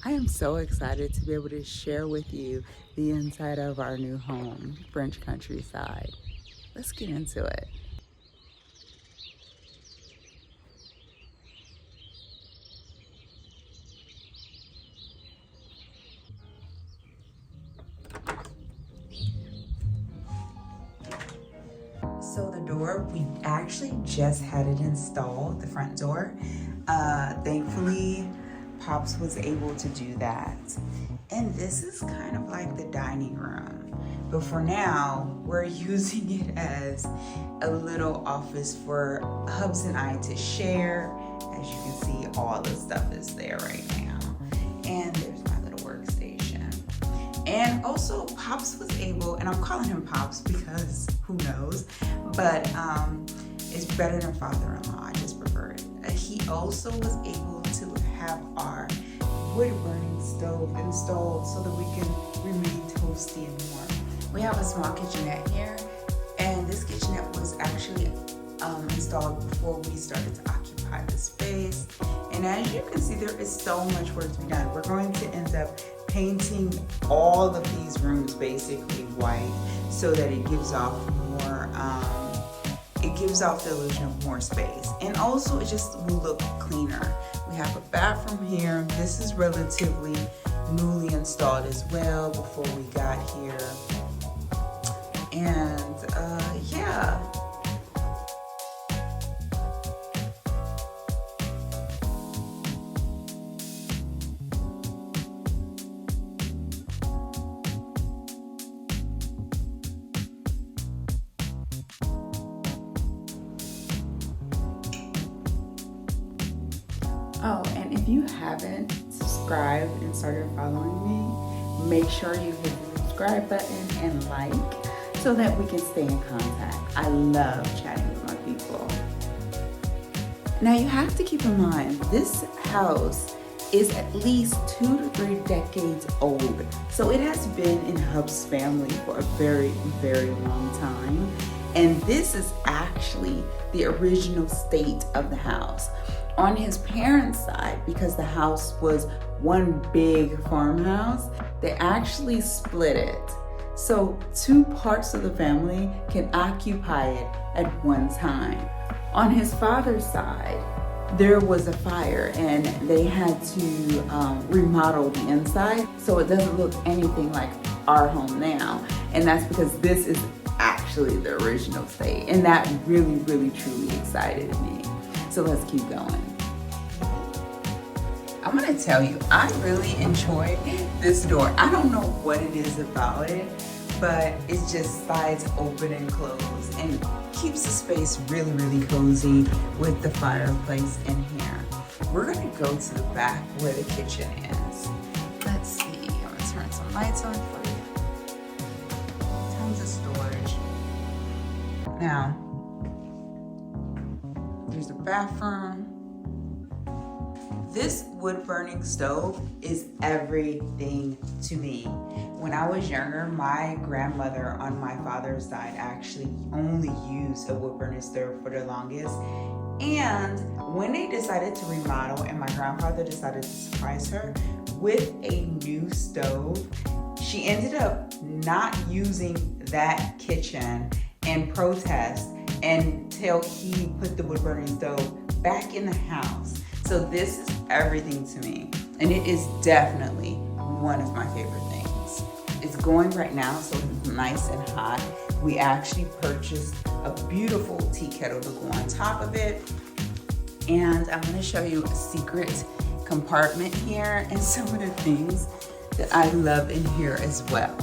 I am so excited to be able to share with you the inside of our new home, French countryside. Let's get into it. So the door, we actually just had it installed, the front door. Thankfully, Pops was able to do that. And this is kind of like the dining room. But for now, we're using it as a little office for Hubs and I to share. As you can see, all the stuff is there right now. And there's my little workstation. And also Pops was able, and I'm calling him Pops because who knows, but it's better than father-in-law. I just prefer it. He also was able to have our wood-burning stove installed so that we can remain toasty and warm. We have a small kitchenette here, and this kitchenette was actually installed before we started to occupy the space. And as you can see, there is so much work to be done. We're going to end up painting all of these rooms basically white so that it gives off more, it gives off the illusion of more space. And also it just will look cleaner. We have a bathroom here. This is relatively newly installed as well before we got here. And yeah. Oh, and if you haven't subscribed and started following me, make sure you hit the subscribe button and like so that we can stay in contact. I love chatting with my people. Now you have to keep in mind, this house is at least 2 to 3 decades old. So it has been in Hub's family for a very, very long time. And this is actually the original state of the house. On his parents' side, because the house was one big farmhouse, they actually split it. So 2 parts of the family can occupy it at one time. On his father's side, there was a fire and they had to remodel the inside so it doesn't look anything like our home now. And that's because this is actually the original state. And that really, really, truly excited me. So let's keep going. I'm gonna tell you, I really enjoy this door. I don't know what it is about it, but it just slides open and close and keeps the space really, really cozy with the fireplace in here. We're gonna go to the back where the kitchen is. Let's see, I'm gonna turn some lights on for you. Tons of storage. Now, there's the bathroom. This wood burning stove is everything to me. When I was younger, my grandmother on my father's side actually only used a wood burning stove for the longest. And when they decided to remodel and my grandfather decided to surprise her with a new stove, she ended up not using that kitchen in protest until he put the wood burning stove back in the house. So this is everything to me, and it is definitely one of my favorite things. It's going right now, so it's nice and hot. We actually purchased a beautiful tea kettle to go on top of it, and I'm gonna show you a secret compartment here and some of the things that I love in here as well.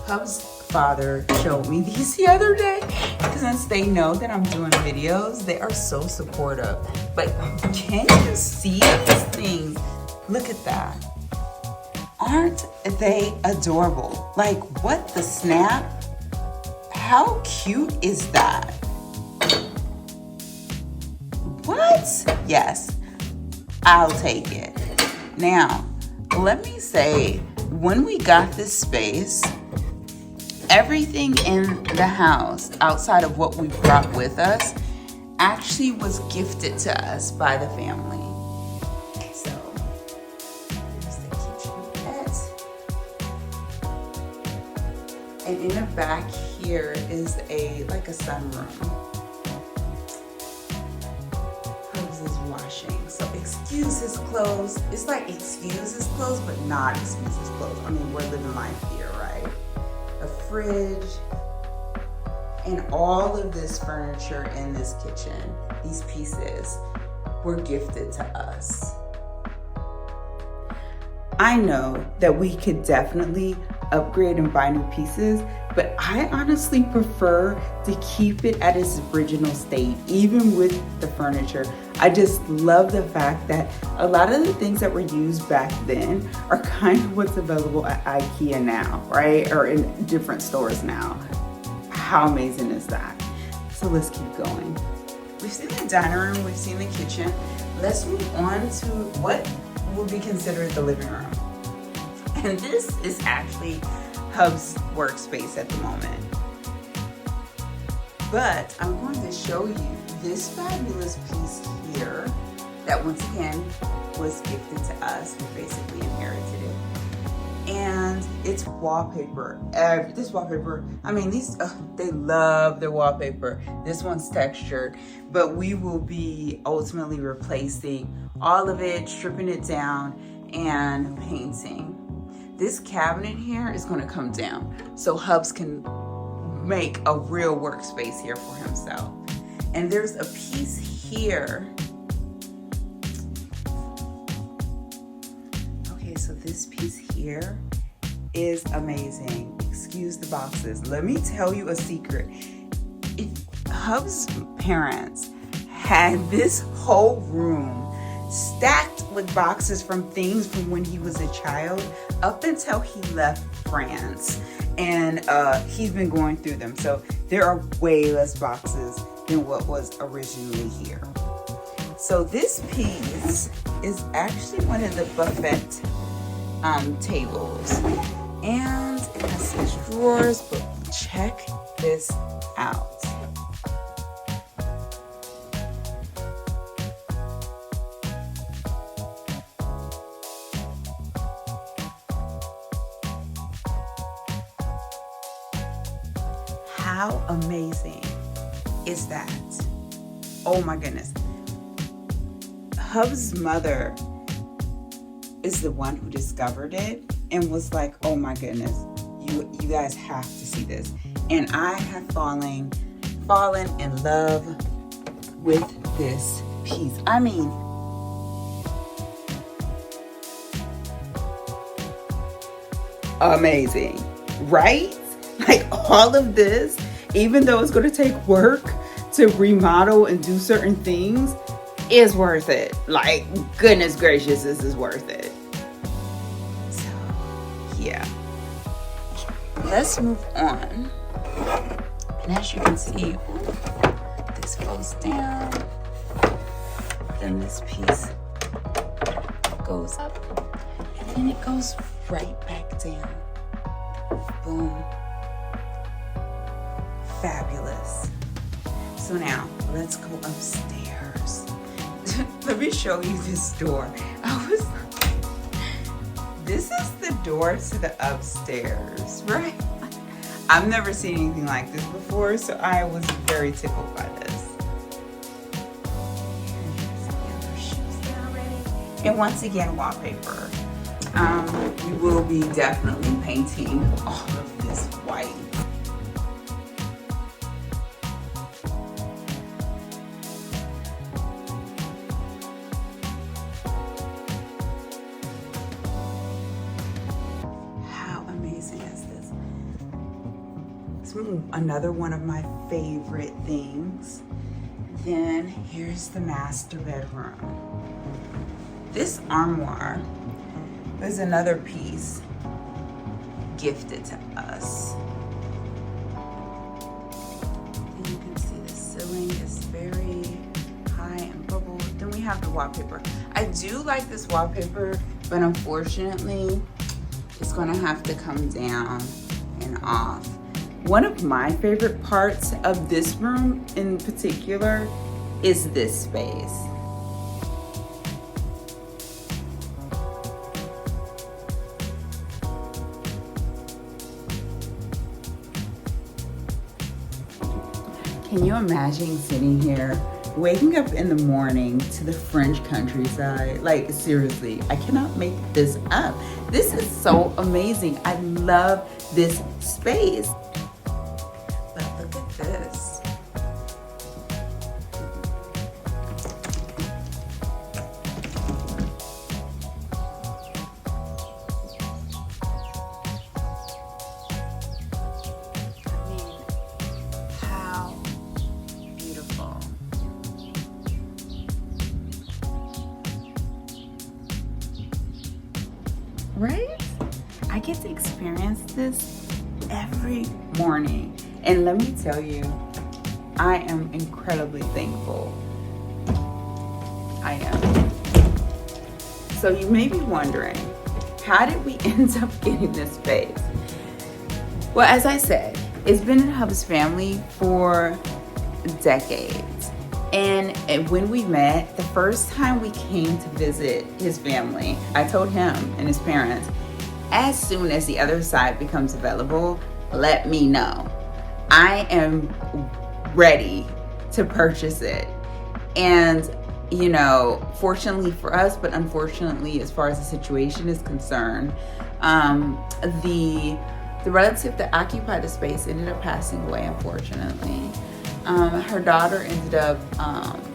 Hub's father showed me these the other day. Since they know that I'm doing videos, they are so supportive. But can you see these things? Look at that. Aren't they adorable? Like, what the snap? How cute is that? What? Yes, I'll take it. Now, let me say, when we got this space, everything in the house, outside of what we brought with us, actually was gifted to us by the family. So here's the kitchenette. And in the back here is like a sunroom. Hubs is washing. So excuse his clothes. It's like excuse his clothes, but not excuse his clothes. I mean, we're living life here, right? A fridge. And all of this furniture in this kitchen, these pieces, were gifted to us. I know that we could definitely upgrade and buy new pieces, but I honestly prefer to keep it at its original state, even with the furniture. I just love the fact that a lot of the things that were used back then are kind of what's available at IKEA now, right? Or in different stores now. How amazing is that? So let's keep going. We've seen the dining room, we've seen the kitchen. Let's move on to what will be considered the living room. And this is actually Hub's workspace at the moment. But I'm going to show you this fabulous piece here that once again was gifted to us. We basically inherited it. And it's wallpaper. This wallpaper, I mean, they love their wallpaper. This one's textured, but we will be ultimately replacing all of it, stripping it down, and painting. This cabinet here is going to come down so Hubs can make a real workspace here for himself. And there's a piece here. Okay, so this piece here is amazing. Excuse the boxes. Let me tell you a secret. Hub's parents had this whole room stacked with boxes from things from when he was a child up until he left France. And he's been going through them. So there are way less boxes than what was originally here. So this piece is actually one of the buffet tables. And it has these drawers, but check this out. How amazing is that? Oh my goodness. Hub's mother is the one who discovered it and was like, oh my goodness, you guys have to see this. And I have fallen in love with this piece. I mean, amazing, right? Like all of this, even though it's going to take work to remodel and do certain things, is worth it. Like, goodness gracious, this is worth it. So, yeah. Let's move on. And as you can see, this goes down. Then this piece goes up. And then it goes right back down. Boom. Fabulous. So now let's go upstairs. Let me show you this door. This is the door to the upstairs, right? I've never seen anything like this before, so I was very tickled by this. And once again, wallpaper. We will be definitely painting all of this white. Another one of my favorite things. Then here's the master bedroom. This armoire is another piece gifted to us. And you can see the ceiling is very high and bubbled. Then we have the wallpaper. I do like this wallpaper, but unfortunately, it's gonna have to come down and off. One of my favorite parts of this room in particular is this space. Can you imagine sitting here, waking up in the morning to the French countryside? Like, seriously, I cannot make this up. This is so amazing. I love this space. But look at this. Right? I get to experience this every morning. And let me tell you, I am incredibly thankful. I am. So you may be wondering, how did we end up getting this space? Well, as I said, it's been in Hub's family for decades. And when we met, the first time we came to visit his family, I told him and his parents, as soon as the other side becomes available, let me know. I am ready to purchase it. And, you know, fortunately for us, but unfortunately, as far as the situation is concerned, the relative that occupied the space ended up passing away, unfortunately. Her daughter ended up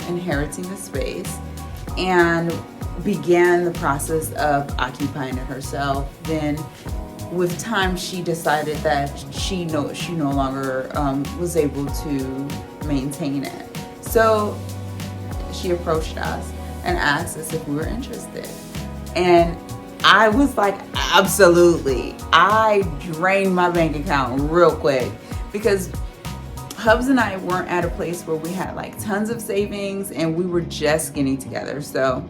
inheriting the space and began the process of occupying it herself. Then with time, she decided that she no longer was able to maintain it. So she approached us and asked us if we were interested. And I was like, absolutely. I drained my bank account real quick because Hubs and I weren't at a place where we had like tons of savings and we were just getting together. So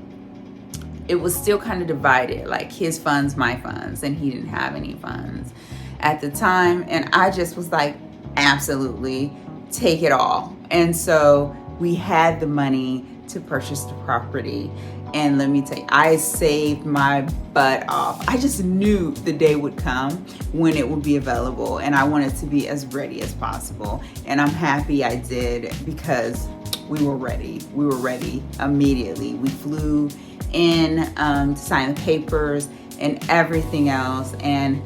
it was still kind of divided, like his funds, my funds, and he didn't have any funds at the time. And I just was like, absolutely, take it all. And so we had the money to purchase the property. And let me tell you, I saved my butt off. I just knew the day would come when it would be available, and I wanted to be as ready as possible. And I'm happy I did because we were ready. We were ready immediately. We flew in to sign the papers and everything else, and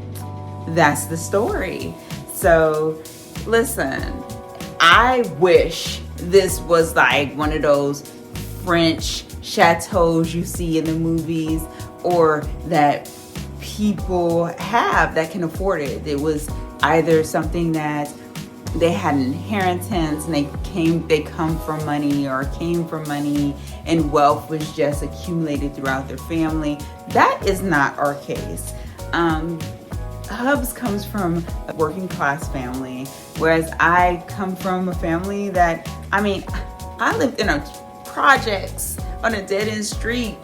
that's the story. So listen, I wish this was like one of those French chateaus you see in the movies, or that people have that can afford it. It was either something that they had an inheritance and they come from money, or came from money and wealth was just accumulated throughout their family. That is not our case. Hubs comes from a working class family, whereas I come from a family that, I mean, I lived in a projects on a dead-end street,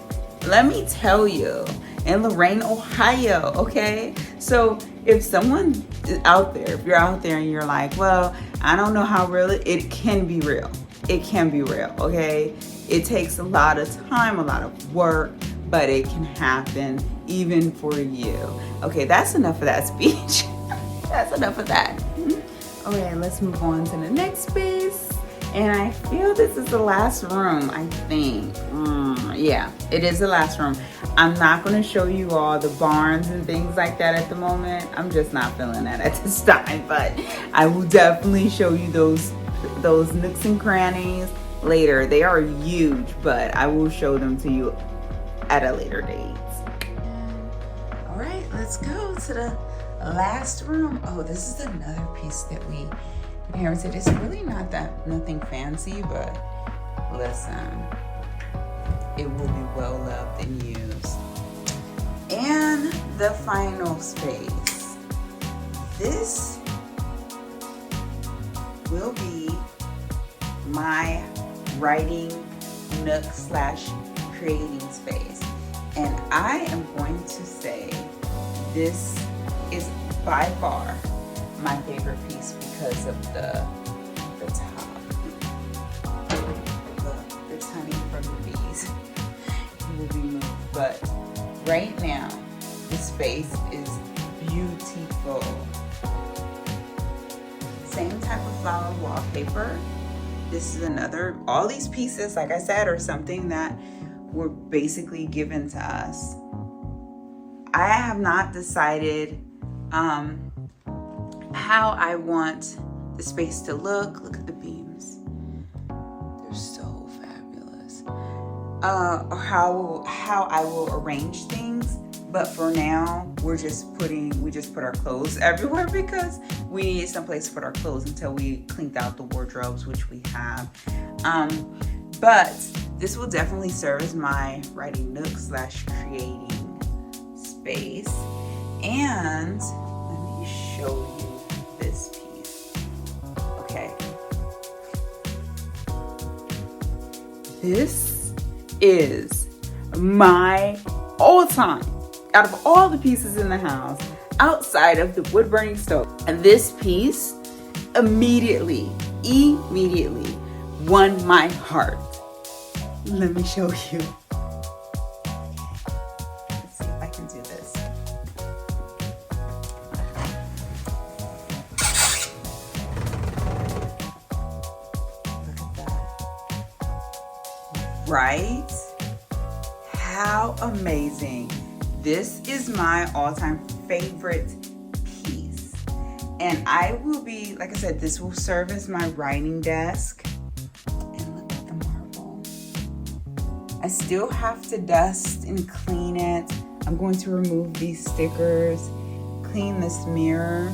let me tell you, in Lorain, Ohio, okay? So if someone is out there, if you're out there and you're like, well, I don't know how real it can be real. It can be real, okay? It takes a lot of time, a lot of work, but it can happen even for you. Okay, that's enough of that speech. That's enough of that. Okay, let's move on to the next space. And I feel this is the last room, I think. Yeah, it is the last room. I'm not going to show you all the barns and things like that at the moment. I'm just not feeling that at this time. But I will definitely show you those nooks and crannies later. They are huge, but I will show them to you at a later date. All right, let's go to the last room. Oh, this is another piece that we inherited. It's really nothing fancy, but listen, it will be well loved and used. And the final space. This will be my writing nook / creating space. And I am going to say this is by far my favorite piece because of the top. Look. but right now the space is beautiful. Same type of flower wallpaper. This is another, all these pieces, like I said, are something that were basically given to us. I have not decided how I want the space to look. Look at the beams. They're so fabulous. Or how I will arrange things. But for now, we just put our clothes everywhere because we needed some place to put our clothes until we cleaned out the wardrobes, which we have. But this will definitely serve as my writing nook / creating space. And let me show you this piece. Okay. This is my all-time, out of all the pieces in the house, outside of the wood burning stove. And this piece immediately won my heart. Let me show you. Let's see if I can do this. Look at that. Right? How amazing. This is my all-time favorite piece. And I will be, like I said, this will serve as my writing desk. And look at the marble. I still have to dust and clean it. I'm going to remove these stickers, clean this mirror.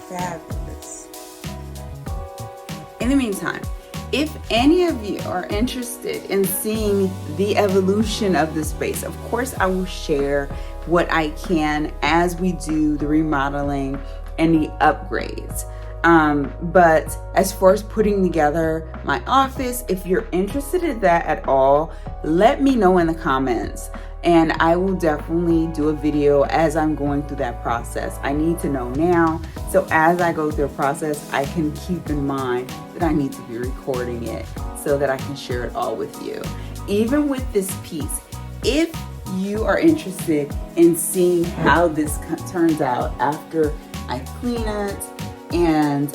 Fabulous. In the meantime, if any of you are interested in seeing the evolution of the space, of course I will share what I can as we do the remodeling and the upgrades. But as far as putting together my office, if you're interested in that at all, let me know in the comments. And I will definitely do a video as I'm going through that process. I need to know now, so as I go through the process, I can keep in mind that I need to be recording it so that I can share it all with you. Even with this piece, if you are interested in seeing how this turns out after I clean it and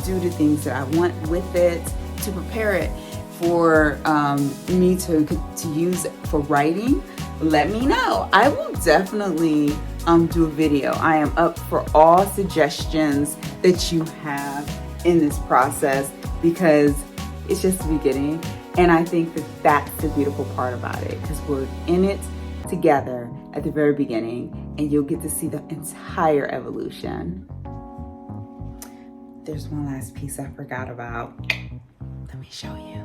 do the things that I want with it to prepare it for me to use it for writing, let me know. I will definitely do a video. I am up for all suggestions that you have in this process because it's just the beginning. And I think that that's the beautiful part about it, because we're in it together at the very beginning and you'll get to see the entire evolution. There's one last piece I forgot about. Let me show you.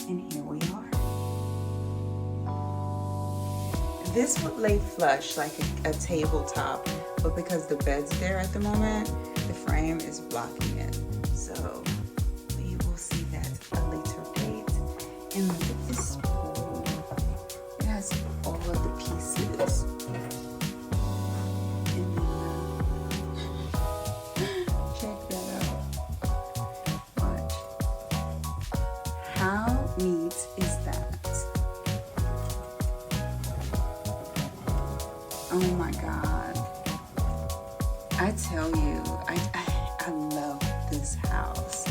And here we are. This would lay flush like a tabletop, but because the bed's there at the moment, the frame is blocking it. So we will see that at a later date. And look at this spoon. It has all of the pieces. And check that out. Watch. How neat is that? Oh my God. I tell you, I love this house.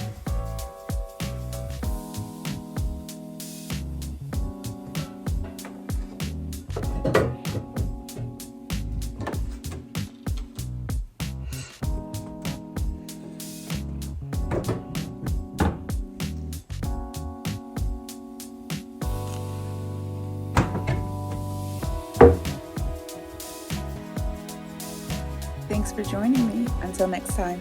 Thanks for joining me. Until next time.